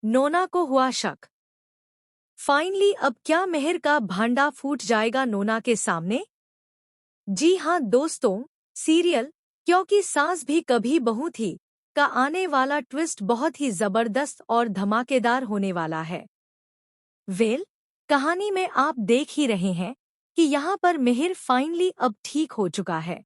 नोना को हुआ शक। फाइनली अब क्या मिहिर का भांडा फूट जाएगा नोना के सामने? जी हाँ दोस्तों, सीरियल क्योंकि सास भी कभी बहू थी का आने वाला ट्विस्ट बहुत ही जबरदस्त और धमाकेदार होने वाला है। कहानी में आप देख ही रहे हैं कि यहाँ पर मिहिर फाइनली अब ठीक हो चुका है।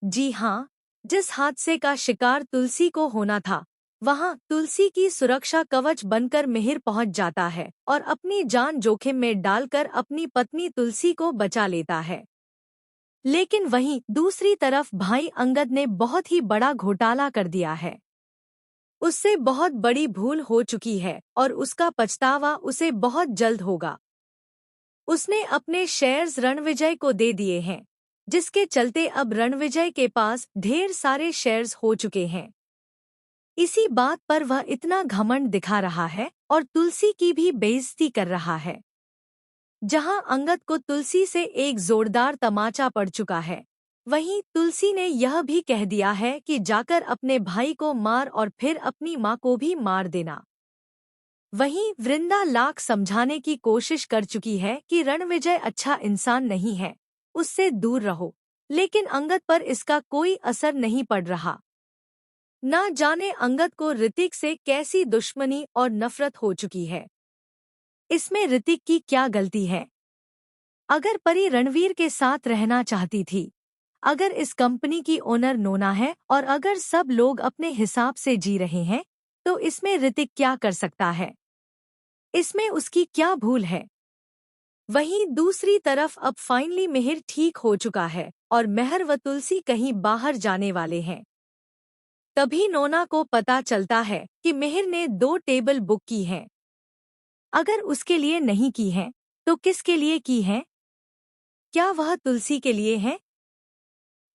जी हाँ, जिस हादसे का शिकार तुलसी को होना था, वहाँ तुलसी की सुरक्षा कवच बनकर मिहिर पहुँच जाता है और अपनी जान जोखिम में डालकर अपनी पत्नी तुलसी को बचा लेता है। लेकिन वहीं दूसरी तरफ भाई अंगद ने बहुत ही बड़ा घोटाला कर दिया है। उससे बहुत बड़ी भूल हो चुकी है और उसका पछतावा उसे बहुत जल्द होगा। उसने अपने शेयर्स रणविजय को दे दिए हैं, जिसके चलते अब रणविजय के पास ढेर सारे शेयर्स हो चुके हैं। इसी बात पर वह इतना घमंड दिखा रहा है और तुलसी की भी बेइज्जती कर रहा है। जहां अंगद को तुलसी से एक जोरदार तमाचा पड़ चुका है, वहीं तुलसी ने यह भी कह दिया है कि जाकर अपने भाई को मार और फिर अपनी मां को भी मार देना। वहीं वृंदा लाख समझाने की कोशिश कर चुकी है कि रणविजय अच्छा इंसान नहीं है, उससे दूर रहो, लेकिन अंगद पर इसका कोई असर नहीं पड़ रहा। ना जाने अंगद को ऋतिक से कैसी दुश्मनी और नफरत हो चुकी है। इसमें ऋतिक की क्या गलती है? अगर परी रणवीर के साथ रहना चाहती थी, अगर इस कंपनी की ओनर नोना है और अगर सब लोग अपने हिसाब से जी रहे हैं, तो इसमें ऋतिक क्या कर सकता है? इसमें उसकी क्या भूल है? वहीं दूसरी तरफ अब फाइनली मिहिर ठीक हो चुका है और मेहर व तुलसी कहीं बाहर जाने वाले हैं। तभी नोना को पता चलता है कि मिहिर ने 2 टेबल बुक की हैं। अगर उसके लिए नहीं की हैं, तो किसके लिए की हैं? क्या वह तुलसी के लिए हैं?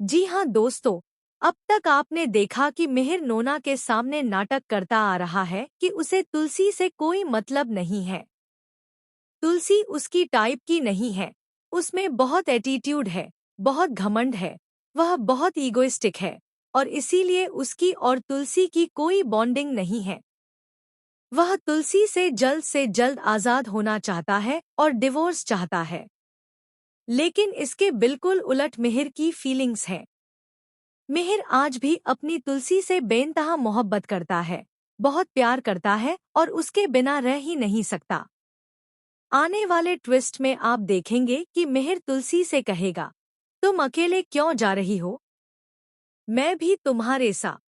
जी हाँ दोस्तों, अब तक आपने देखा कि मिहिर नोना के सामने नाटक करता आ रहा है कि उसे तुलसी से कोई मतलब नहीं है। तुलसी उसकी टाइप की नहीं है, उसमें बहुत एटीट्यूड है, बहुत घमंड है, वह बहुत ईगोइस्टिक है और इसीलिए उसकी और तुलसी की कोई बॉन्डिंग नहीं है। वह तुलसी से जल्द आज़ाद होना चाहता है और डिवोर्स चाहता है। लेकिन इसके बिल्कुल उलट मिहिर की फीलिंग्स हैं। मिहिर आज भी अपनी तुलसी से बेइंतहा मोहब्बत करता है, बहुत प्यार करता है और उसके बिना रह ही नहीं सकता। आने वाले ट्विस्ट में आप देखेंगे कि मिहिर तुलसी से कहेगा, तुम अकेले क्यों जा रही हो? मैं भी तुम्हारे साथ